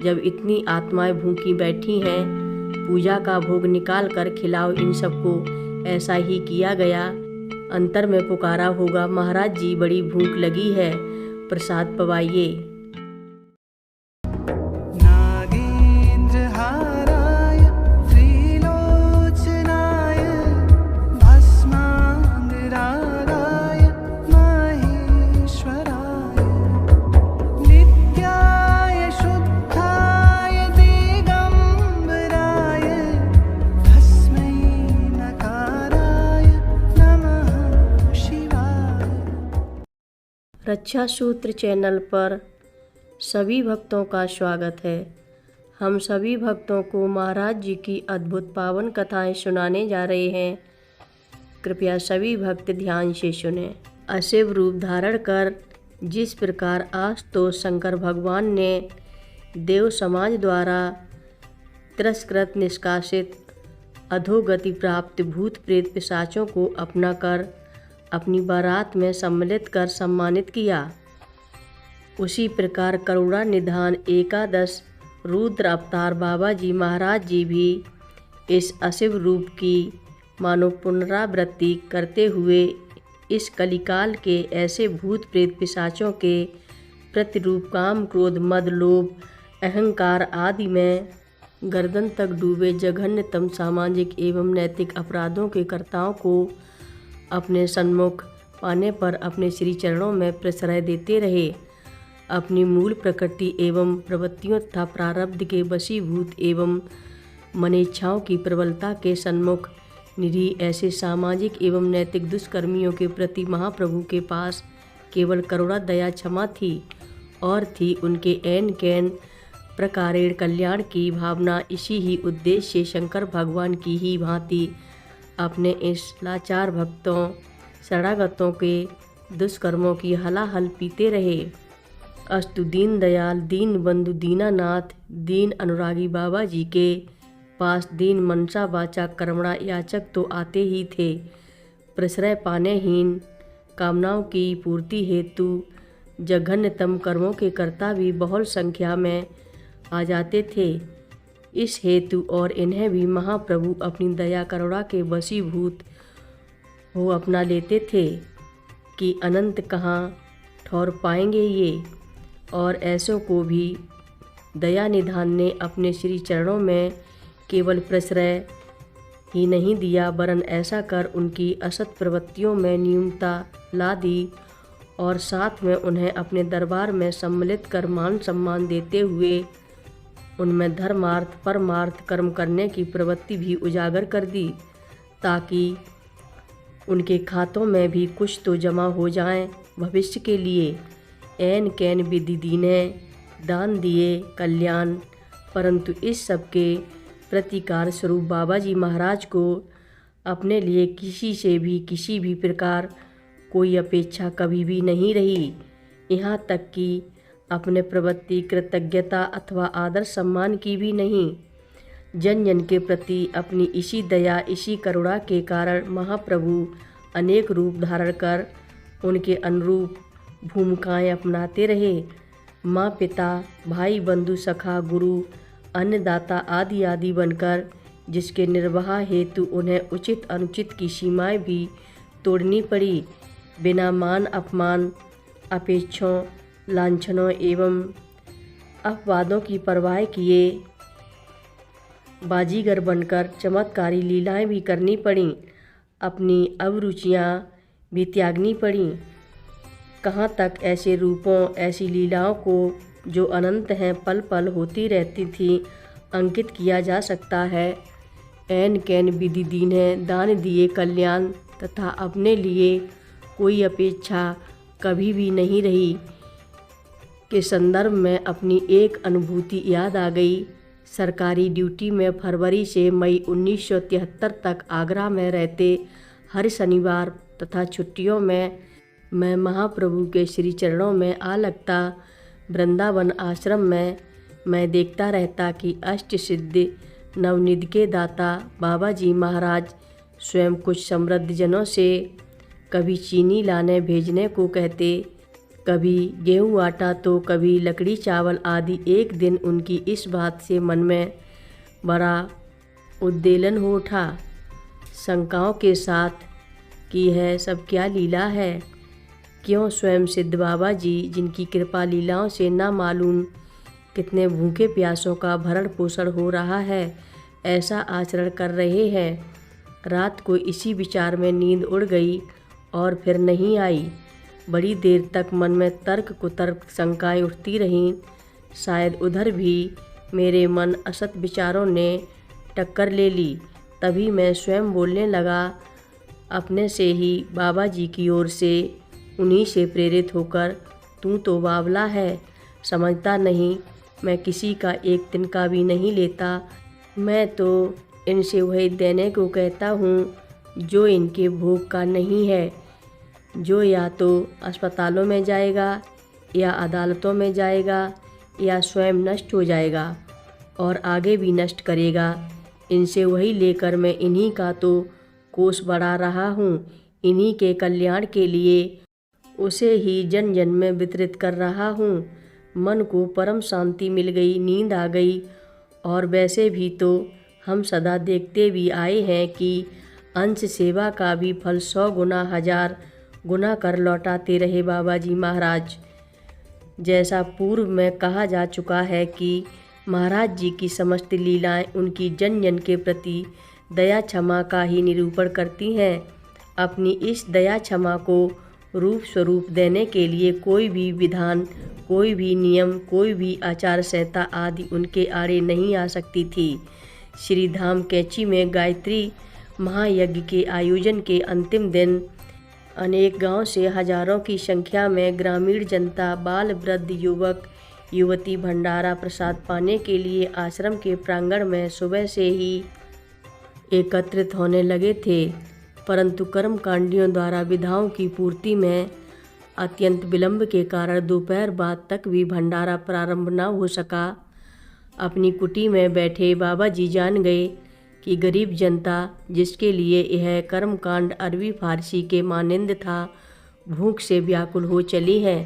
जब इतनी आत्माएं भूखी बैठी हैं, पूजा का भोग निकाल कर खिलाओ इन सबको। ऐसा ही किया गया। अंतर में पुकारा होगा, महाराज जी बड़ी भूख लगी है, प्रसाद पवाइए। रक्षा सूत्र चैनल पर सभी भक्तों का स्वागत है। हम सभी भक्तों को महाराज जी की अद्भुत पावन कथाएं सुनाने जा रहे हैं। कृपया सभी भक्त ध्यान से सुने। अशिव रूप धारण कर जिस प्रकार आज तो शंकर भगवान ने देव समाज द्वारा तिरस्कृत निष्कासित अधोगति प्राप्त भूत प्रेत पिशाचों को अपना कर अपनी बारात में सम्मिलित कर सम्मानित किया, उसी प्रकार करुणा निधान एकादश रुद्र अवतार बाबा जी महाराज जी भी इस अशिव रूप की मानव पुनरावृत्ति करते हुए इस कलिकाल के ऐसे भूत प्रेत पिशाचों के प्रतिरूप काम क्रोध मद लोभ अहंकार आदि में गर्दन तक डूबे जघन्यतम सामाजिक एवं नैतिक अपराधों के कर्ताओं को अपने सन्मुख पाने पर अपने श्री चरणों में प्रश्रय देते रहे। अपनी मूल प्रकृति एवं प्रवृत्तियों तथा प्रारब्ध के वशीभूत एवं मनेच्छाओं की प्रबलता के सन्मुख निरीह ऐसे सामाजिक एवं नैतिक दुष्कर्मियों के प्रति महाप्रभु के पास केवल करुणा दया क्षमा थी और थी उनके ऐन कैन प्रकारेण कल्याण की भावना। इसी ही उद्देश्य से शंकर भगवान की ही भांति अपने इस लाचार भक्तों शरणागतों के दुष्कर्मों की हलाहल पीते रहे। अस्तु दीन दयाल दीन बंधु दीनानाथ दीन अनुरागी बाबा जी के पास दीन मनसा वाचा कर्मणा याचक तो आते ही थे। प्रश्रय पाने हीन कामनाओं की पूर्ति हेतु जघन्यतम कर्मों के कर्ता भी बहुल संख्या में आ जाते थे। इस हेतु और इन्हें भी महाप्रभु अपनी दया करुणा के वशीभूत हो अपना लेते थे कि अनंत कहाँ ठौर पाएंगे ये। और ऐसों को भी दया निधान ने अपने श्री चरणों में केवल प्रश्रय ही नहीं दिया, वरन ऐसा कर उनकी असत प्रवृत्तियों में न्यूनता ला दी और साथ में उन्हें अपने दरबार में सम्मिलित कर मान सम्मान देते हुए उनमें धर्मार्थ परमार्थ कर्म करने की प्रवृत्ति भी उजागर कर दी, ताकि उनके खातों में भी कुछ तो जमा हो जाए भविष्य के लिए। ऐन कैन विधि दीने दान दिए कल्याण। परंतु इस सब के प्रतिकार स्वरूप बाबा जी महाराज को अपने लिए किसी से भी किसी भी प्रकार कोई अपेक्षा कभी भी नहीं रही, यहाँ तक कि अपने प्रवृत्ति कृतज्ञता अथवा आदर सम्मान की भी नहीं। जन जन के प्रति अपनी इसी दया इसी करुणा के कारण महाप्रभु अनेक रूप धारण कर उनके अनुरूप भूमिकाएं अपनाते रहे। माँ पिता भाई बंधु सखा गुरु अन्नदाता आदि आदि बनकर जिसके निर्वाह हेतु उन्हें उचित अनुचित की सीमाएं भी तोड़नी पड़ी, बिना मान अपमान अपेक्षाओं लांछनों एवं अपवादों की परवाह किए बाजीगर बनकर चमत्कारी लीलाएं भी करनी पड़ीं, अपनी अभिरुचियाँ भी त्यागनी पड़ीं। कहाँ तक ऐसे रूपों ऐसी लीलाओं को जो अनंत हैं पल पल होती रहती थी अंकित किया जा सकता है। ऐन कैन विधि दीने दान दिए कल्याण तथा अपने लिए कोई अपेक्षा कभी भी नहीं रही के संदर्भ में अपनी एक अनुभूति याद आ गई। सरकारी ड्यूटी में फरवरी से मई 1973 तक आगरा में रहते हर शनिवार तथा छुट्टियों में मैं महाप्रभु के श्री चरणों में आ लगता। वृंदावन आश्रम में मैं देखता रहता कि अष्ट सिद्धि नवनिधि के दाता बाबा जी महाराज स्वयं कुछ समृद्ध जनों से कभी चीनी लाने भेजने को कहते, कभी गेहूँ आटा तो कभी लकड़ी चावल आदि। एक दिन उनकी इस बात से मन में बड़ा उद्वेलन हो उठा। शंकाओं के साथ कि है सब क्या लीला है? क्यों स्वयं सिद्ध बाबा जी, जिनकी कृपा लीलाओं से ना मालूम कितने भूखे प्यासों का भरण पोषण हो रहा है, ऐसा आचरण कर रहे हैं? रात को इसी विचार में नींद उड़ गई और फिर नहीं आई। बड़ी देर तक मन में तर्क कुतर्क शंकाएं उठती रहीं। शायद उधर भी मेरे मन असत विचारों ने टक्कर ले ली। तभी मैं स्वयं बोलने लगा अपने से ही, बाबा जी की ओर से, उन्हीं से प्रेरित होकर, तू तो बावला है, समझता नहीं, मैं किसी का एक दिन का भी नहीं लेता। मैं तो इनसे वही देने को कहता हूँ जो इनके भोग का नहीं है, जो या तो अस्पतालों में जाएगा या अदालतों में जाएगा या स्वयं नष्ट हो जाएगा और आगे भी नष्ट करेगा। इनसे वही लेकर मैं इन्हीं का तो कोष बढ़ा रहा हूँ, इन्हीं के कल्याण के लिए उसे ही जन जन में वितरित कर रहा हूँ। मन को परम शांति मिल गई, नींद आ गई। और वैसे भी तो हम सदा देखते भी आए हैं कि अंश सेवा का भी फल 100 गुना 1000 गुना कर लौटाते रहे बाबा जी महाराज। जैसा पूर्व में कहा जा चुका है कि महाराज जी की समस्त लीलाएं उनकी जन जन के प्रति दया क्षमा का ही निरूपण करती हैं। अपनी इस दया क्षमा को रूप स्वरूप देने के लिए कोई भी विधान, कोई भी नियम, कोई भी आचार संहिता आदि उनके आड़े नहीं आ सकती थी। श्री धाम कैंची में गायत्री महायज्ञ के आयोजन के अंतिम दिन अनेक गांव से हजारों की संख्या में ग्रामीण जनता, बाल वृद्ध, युवक युवती भंडारा प्रसाद पाने के लिए आश्रम के प्रांगण में सुबह से ही एकत्रित होने लगे थे। परंतु कर्मकांडियों द्वारा विधाओं की पूर्ति में अत्यंत विलंब के कारण दोपहर बाद तक भी भंडारा प्रारंभ न हो सका। अपनी कुटी में बैठे बाबा जी जान गए कि गरीब जनता, जिसके लिए यह कर्मकांड अरबी फारसी के मानिंद था, भूख से व्याकुल हो चली है।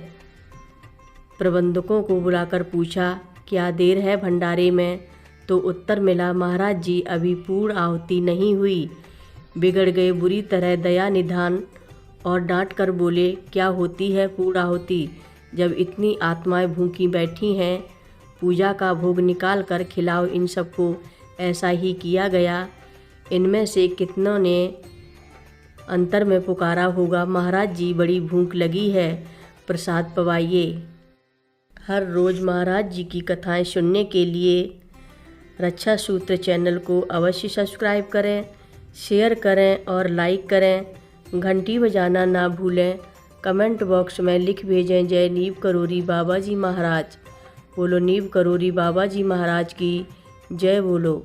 प्रबंधकों को बुलाकर पूछा, क्या देर है भंडारे में? तो उत्तर मिला, महाराज जी अभी पूर्ण आहुति नहीं हुई। बिगड़ गए बुरी तरह दया निधान और डांट कर बोले, क्या होती है पूर्ण आहुति? जब इतनी आत्माएं भूखी बैठी हैं, पूजा का भोग निकाल कर खिलाओ इन सबको। ऐसा ही किया गया। इनमें से कितनों ने अंतर में पुकारा होगा, महाराज जी बड़ी भूख लगी है, प्रसाद पवाइए। हर रोज़ महाराज जी की कथाएं सुनने के लिए रक्षा सूत्र चैनल को अवश्य सब्सक्राइब करें, शेयर करें और लाइक करें। घंटी बजाना ना भूलें। कमेंट बॉक्स में लिख भेजें, जय नीव करोरी बाबा जी महाराज। बोलो नीव करोरी बाबा जी महाराज की जय बोलो।